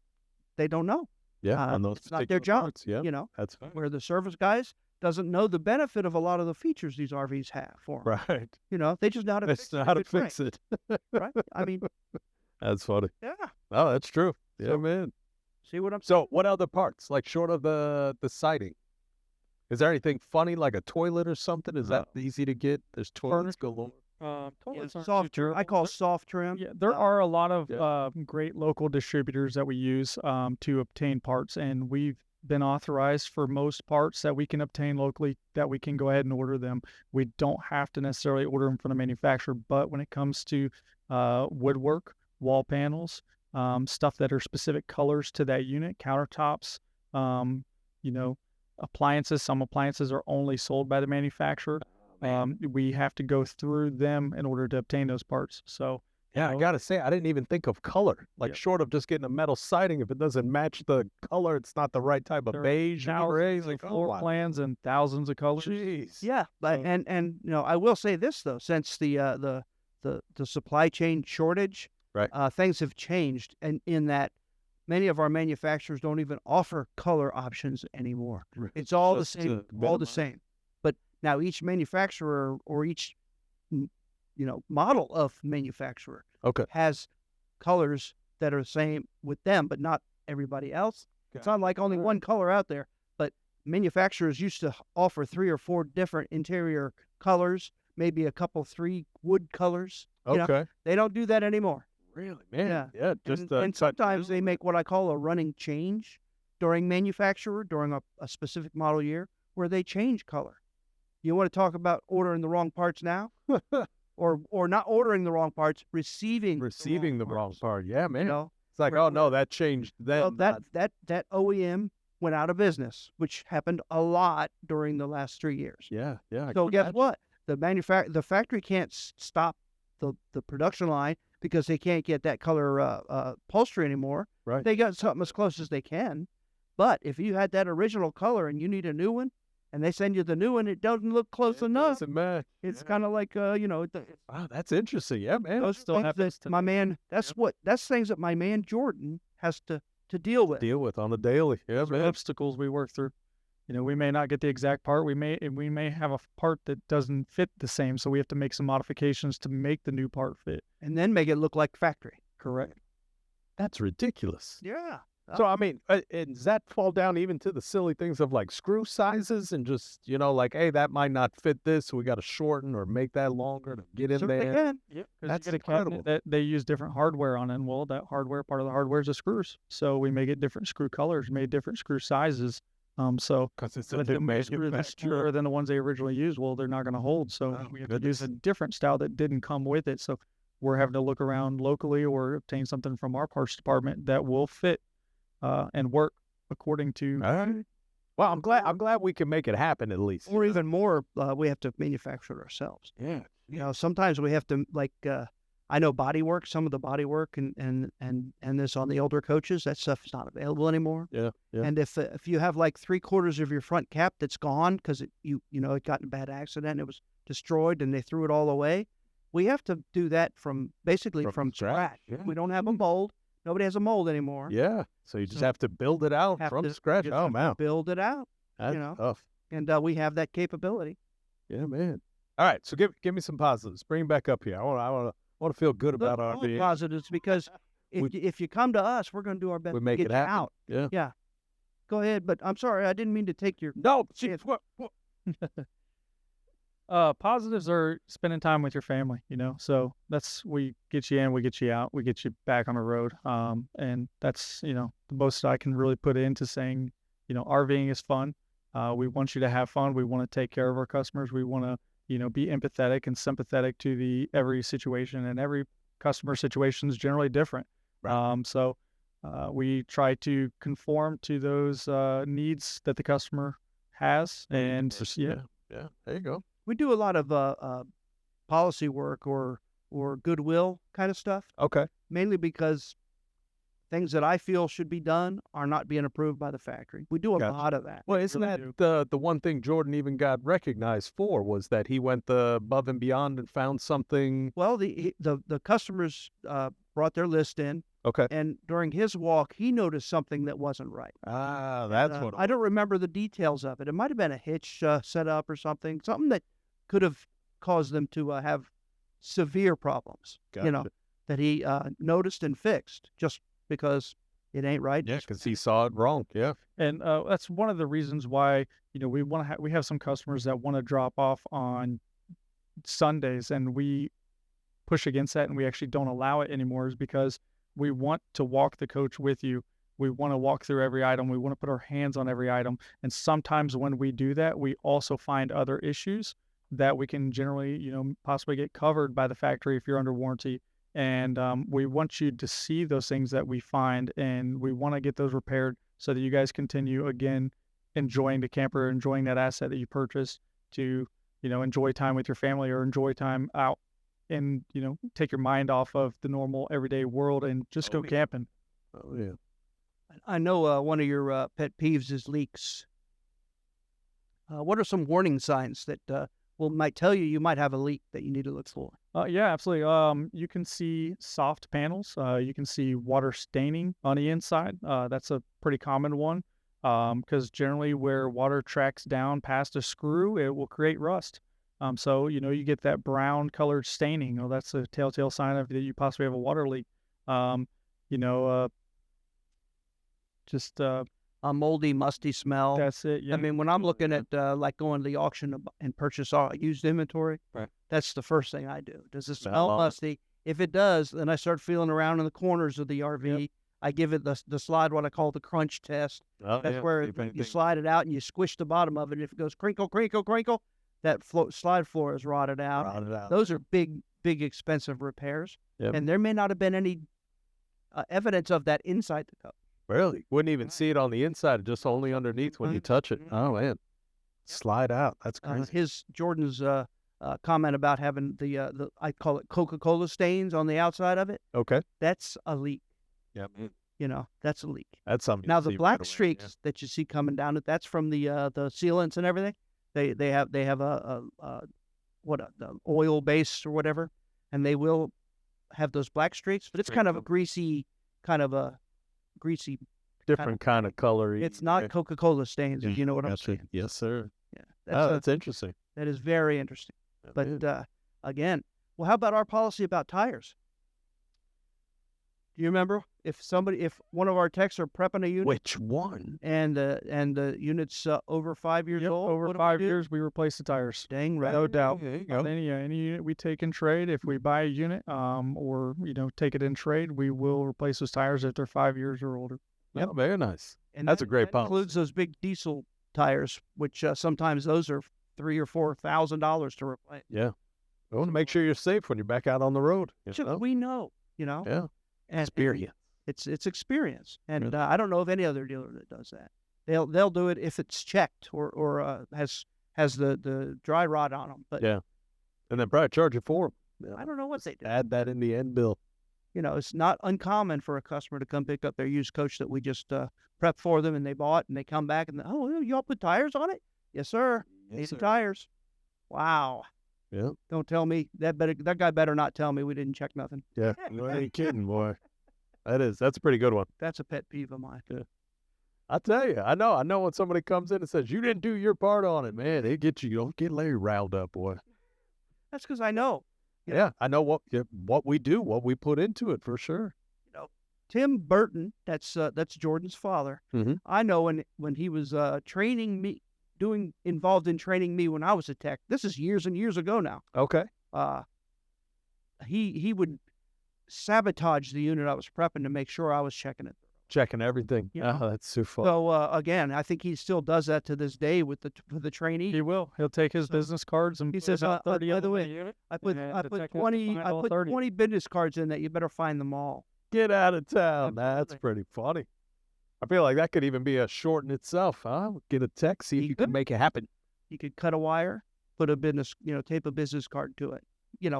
They don't know. Yeah. On those it's not their particular job. parts, Yeah. That's fine. Where the service guys doesn't know the benefit of a lot of the features these RVs have for 'em. Right. They just know how to That's fix it. how to if it's right, fix it. right? I mean, That's funny. yeah. Oh, that's true. Yeah, So- man. See what I'm So, what other parts, like short of the siding? Is there anything funny, like a toilet or something? Is that easy to get? There's toilets galore. Toilets aren't soft too trim. I terrible. call soft trim. Yeah, there are a lot of Yeah. great local distributors that we use to obtain parts, and we've been authorized for most parts that we can obtain locally that we can go ahead and order them. We don't have to necessarily order them from the manufacturer, but when it comes to woodwork, wall panels, stuff that are specific colors to that unit, countertops, appliances. Some appliances are only sold by the manufacturer. We have to go through them in order to obtain those parts. So Yeah, I Oh. gotta say, I didn't even think of color. Like Yeah. short of just getting a metal siding, if it doesn't match the color, it's not the right type of there are beige or gray. thousands Like, of oh, floor wow. plans and thousands of colors. Jeez. Yeah, but So- and I will say this though, since the supply chain shortage, Right. things have changed, and in that many of our manufacturers don't even offer color options anymore. Right. It's all the Just, same, all minimum. the same. But now each manufacturer or each model of manufacturer Okay. has colors that are the same with them, but not everybody else. It's Got not like only one color out there, but manufacturers used to offer 3 or 4 different interior colors, maybe a couple 3 wood colors. Okay. They don't do that anymore. Really, man. Yeah. Just And sometimes they make what I call a running change during manufacturer, during a specific model year, where they change color. You want to talk about ordering the wrong parts now? or not ordering the wrong parts, receiving receiving the wrong parts, part. Yeah, man. You know, It's like, where- oh no, that changed then. well, not- that OEM went out of business, which happened a lot during the last 3 years. Yeah, yeah. I So can guess imagine. what? the factory can't stop the production line because they can't get that color upholstery anymore. Right. They got something as close as they can. But if you had that original color and you need a new one, and they send you the new one, it doesn't look close enough. Doesn't match. It's kind of like wow, That's interesting. Yeah, man. those still things happens that my man. That's things that my man Jorden has to deal with. Deal with on the daily. Yeah, Those are man. obstacles we work through. We may not get the exact part. We may have a part that doesn't fit the same, so we have to make some modifications to make the new part fit. And then make it look like factory. Correct. That's ridiculous. Yeah. So, I mean, and does that fall down even to the silly things of like screw sizes and just, like, hey, that might not fit this, so we got to shorten or make that longer to get in Certainly there? can. Yeah, That's you get a cabinet incredible. that they use different hardware on, and well, that hardware, part of the hardware is the screws. So we make it different screw colors, made different screw sizes. So Because it's let them make screws that's smaller than the ones they originally used. Well, they're not going to hold, so Oh, we have to use a different style that didn't come with it. So we're having to look around locally or obtain something from our parts department that will fit and work according to. All right. Well, I'm glad we can make it happen at least. Or even more, we have to manufacture it ourselves. Yeah. Sometimes we have to I know body work, some of the body work and this on the older coaches, that stuff is not available anymore. Yeah. And if you have like 3/4 of your front cap that's gone because it got in a bad accident, it was destroyed and they threw it all away, we have to do that from scratch. Yeah. We don't have a mold. Nobody has a mold anymore. Yeah. So you just So have to build it out Have from to scratch. just Oh, have to man. build it out, That's tough. and we have that capability. Yeah, man. All right. So give me some positives. Bring 'em back up here. I want to feel good about Look, RV. positives because if you come to us, we're going to do our best We to make get it you happen. out. Yeah. Go ahead, but I'm sorry, I didn't mean to take your. No. Yes. What? Positives are spending time with your family, so we get you in, we get you out, we get you back on the road. And that's, the most I can really put into saying, RVing is fun. We want you to have fun. We want to take care of our customers. We want to, be empathetic and sympathetic to every situation, and every customer situation is generally different. Right. So we try to conform to those needs that the customer has. And Yeah. There you go. We do a lot of policy work or goodwill kind of stuff, Okay. mainly because things that I feel should be done are not being approved by the factory. We do a Gotcha. lot of that. Well, isn't really that the one thing Jorden even got recognized for was that he went above and beyond and found something? Well, the customers brought their list in, Okay. and during his walk, he noticed something that wasn't right. Ah, that's And, what. I don't remember the details of it. It might have been a hitch set up or something that could have caused them to have severe problems. Gotcha. That he noticed and fixed just because it ain't right. Yeah, because he saw it wrong. Yeah. And that's one of the reasons why we have some customers that want to drop off on Sundays, and we push against that, and we actually don't allow it anymore, is because we want to walk the coach with you. We want to walk through every item. We want to put our hands on every item. And sometimes when we do that, we also find other issues that we can generally, possibly get covered by the factory if you're under warranty. And we want you to see those things that we find, and we want to get those repaired so that you guys continue, again, enjoying the camper, enjoying that asset that you purchased, to, enjoy time with your family or enjoy time out and, take your mind off of the normal everyday world and just go camping. Oh, yeah. I know one of your pet peeves is leaks. What are some warning signs that might tell you might have a leak that you need to look for? Yeah, absolutely. You can see soft panels. You can see water staining on the inside. That's a pretty common one, because generally where water tracks down past a screw, it will create rust. So, you get that brown colored staining. Oh, that's a telltale sign of that you possibly have a water leak. Just A moldy, musty smell. that's it. Yeah. I mean, when I'm looking at like going to the auction and purchase all used inventory, Right. that's the first thing I do. Does it Smell smell on it. musty? If it does, then I start feeling around in the corners of the RV. I give it the slide, what I call the crunch test. Oh, That's yeah. where See if you anything- slide it out and you squish the bottom of it. If it goes crinkle, crinkle, crinkle, that slide floor is rotted out. Rotted out. Those are big, expensive repairs. Yep. And there may not have been any evidence of that inside the coat. Really? Wouldn't even see it on the inside, just only underneath when you touch it. Oh, man. Slide out. That's crazy. Jordan's comment about having the I call it Coca-Cola stains on the outside of it. Okay. That's a leak. Yeah. That's a leak. That's something. Now you the see black right away, streaks that you see coming down it, that's from the sealants and everything. They have the oil base or whatever, and they will have those black streaks, but it's kind of a greasy Different kind of color. It's not Coca-Cola stains, if you know what I'm Gotcha. saying. Yes, sir. Yeah, That's interesting. that is very interesting. That is. But again, well, how about our policy about tires? Do you remember if one of our techs are prepping a unit Which one? and the unit's over 5 years old? Over what do we 5 do? years, we replace the tires. Dang right. No doubt. There you go. Any unit we take in trade, if we buy a unit, or take it in trade, we will replace those tires if they're 5 years or older. Yeah, very nice. And That's a great that policy. includes those big diesel tires, which sometimes those are $3,000 or $4,000 to replace. Yeah. I want to make sure you're safe when you're back out on the road. We know, Yeah. and Experience. it's experience, and Really? I don't know of any other dealer that does that. They'll do it if it's checked or has the dry rot on them. But Yeah. And then probably charge you for them. I don't know what they do. Add that in the end bill. It's not uncommon for a customer to come pick up their used coach that we just prepped for them and they bought, and they come back and y'all put tires on it? Yes, sir. Yes, Need some sir. tires. Wow. Yeah. Don't tell me that guy better not tell me we didn't check nothing. Yeah. You ain't kidding, boy. That's a pretty good one. That's a pet peeve of mine. I tell you, I know when somebody comes in and says, you didn't do your part on it, man, it gets you. Don't get Larry riled up, boy. That's because I know. Yeah, I know what we do, what we put into it for sure. Tim Burton, that's Jordan's father. Mhm. I know when he was training me, involved in training me when I was a tech. This is years and years ago now. Okay. He would sabotage the unit I was prepping to make sure I was checking it. Checking everything. Yeah. Oh, that's too fun. So again, I think he still does that to this day with the trainee. He will. He'll take his So, business cards and he put says, about 30 by of the them in way, the unit, I put and I the put tech has to 20 find I all put 30. 20 business cards in that. You better find them all. Get out of town. That's Absolutely. pretty funny. I feel like that could even be a short in itself, huh? Get a text, see if You you can could. make it happen. You could cut a wire, put a business, tape a business card to it.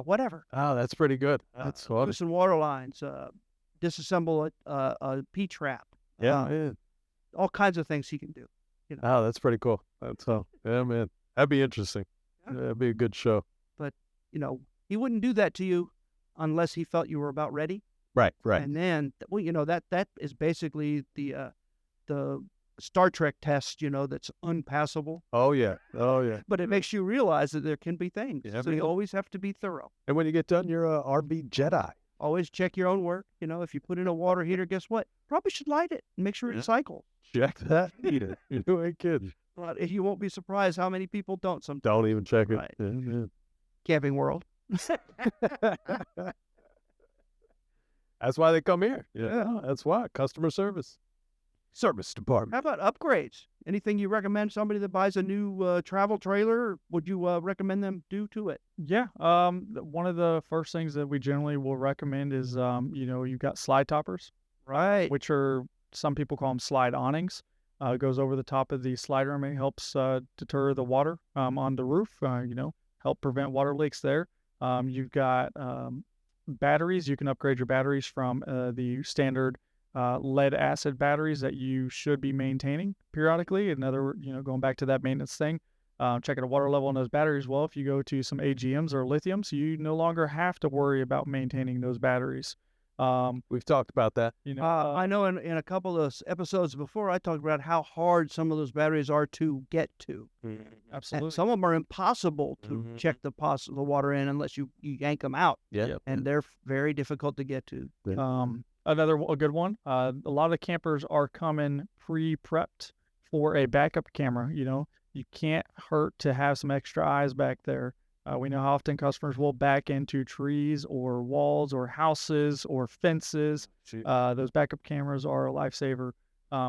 Whatever. Oh, that's pretty good. That's funny. Loosen water lines, disassemble a P-trap. Yeah, man. All kinds of things he can do. Oh, that's pretty cool. That's all. Yeah, man. That'd be interesting. Yeah. That'd be a good show. He wouldn't do that to you unless he felt you were about ready. Right. And then, that is basically the Star Trek test, that's unpassable. Oh, yeah. Oh, yeah. But it makes you realize that there can be things. Yeah, So you man. always have to be thorough. And when you get done, you're a RV Jedi. Always check your own work. If you put in a water heater, guess what? Probably should light it and make sure it cycles. Check that heater. You ain't kidding. But you won't be surprised how many people don't sometimes. Don't even check it. Right. Yeah, man. Camping World. That's why they come here. Yeah. That's why. Customer service. Service department. How about upgrades? Anything you recommend somebody that buys a new travel trailer? Would you recommend them do to it? Yeah. One of the first things that we generally will recommend is, you've got slide toppers, Right. which are, some people call them slide awnings. It goes over the top of the slider and it helps deter the water on the roof, help prevent water leaks there. You've got batteries. You can upgrade your batteries from the standard lead acid batteries that you should be maintaining periodically. Another, going back to that maintenance thing, checking the water level in those batteries. Well, if you go to some AGMs or lithiums, you no longer have to worry about maintaining those batteries. We've talked about that. I know in a couple of episodes before, I talked about how hard some of those batteries are to get to. Absolutely. And some of them are impossible to check the water in unless you yank them out. Yeah. And they're very difficult to get to. A good one. A lot of the campers are coming pre-prepped for a backup camera. You can't hurt to have some extra eyes back there. We know how often customers will back into trees or walls or houses or fences. Those backup cameras are a lifesaver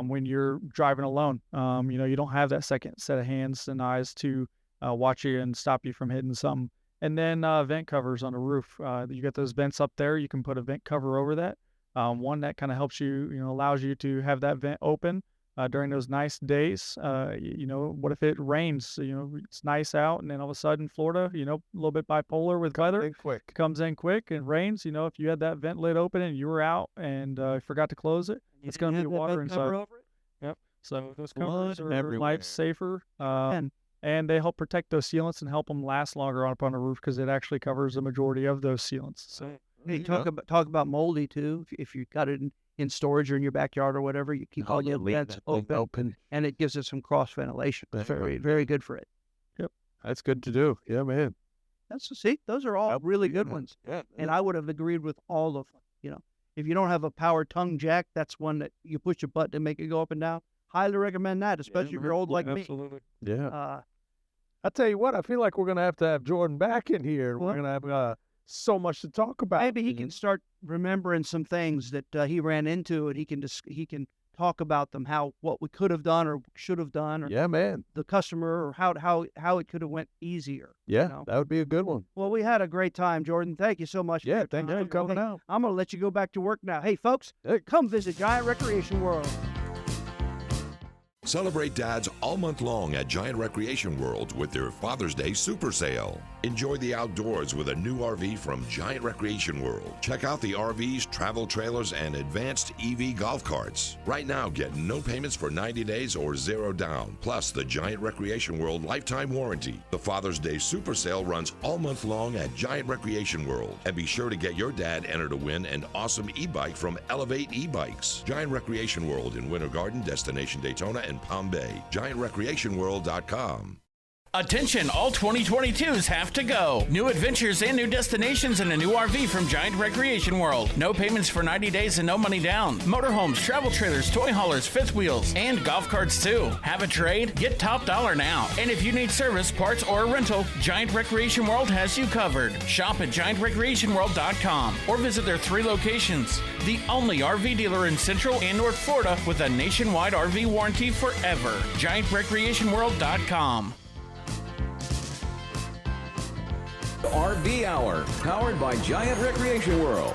when you're driving alone. You don't have that second set of hands and eyes to watch you and stop you from hitting something. And then vent covers on the roof. You get those vents up there. You can put a vent cover over that. One that kind of helps you, allows you to have that vent open during those nice days. What if it rains? It's nice out, and then all of a sudden Florida, a little bit bipolar with weather. In quick. Comes in quick and rains. If you had that vent lid open and you were out and forgot to close it, it's going to be water inside. Yep. So those covers are life safer. And they help protect those sealants and help them last longer up on the roof because it actually covers the majority of those sealants. So Hey, talk about moldy too. If you got it in storage or in your backyard or whatever, you keep all your vents open, and it gives it some cross ventilation. Very, very good for it. Yep, that's good to do. Yeah, man. Those are all really good ones. Yeah, and I would have agreed with all of them. If you don't have a power tongue jack, that's one that you push a button to make it go up and down. Highly recommend that, especially if you're old like me. Absolutely. Yeah. I tell you what, I feel like we're gonna have to have Jorden back in here. We're gonna have so much to talk about. Maybe he can start remembering some things that he ran into, and he can talk about them, what we could have done or should have done, or yeah, man, the customer, or how it could have went easier. Yeah, that would be a good one. Well, we had a great time, Jorden. Thank you so much. Yeah, thank you for coming out. I'm gonna let you go back to work now. Hey, folks, come visit Giant Recreation World. Celebrate dads all month long at Giant Recreation World with their Father's Day Super Sale. Enjoy the outdoors with a new RV from Giant Recreation World. Check out the RVs, travel trailers, and advanced EV golf carts. Right now, get no payments for 90 days or zero down, plus the Giant Recreation World lifetime warranty. The Father's Day Super Sale runs all month long at Giant Recreation World. And be sure to get your dad entered to win an awesome e-bike from Elevate e-bikes. Giant Recreation World in Winter Garden, Destination Daytona, and Palm Bay. GiantRecreationWorld.com. Attention, all 2022s have to go. New adventures and new destinations in a new RV from Giant Recreation World. No payments for 90 days and no money down. Motorhomes, travel trailers, toy haulers, fifth wheels, and golf carts too. Have a trade? Get top dollar now. And if you need service, parts, or a rental, Giant Recreation World has you covered. Shop at GiantRecreationWorld.com or visit their 3 locations. The only RV dealer in Central and North Florida with a nationwide RV warranty forever. GiantRecreationWorld.com. RV Hour, powered by Giant Recreation World.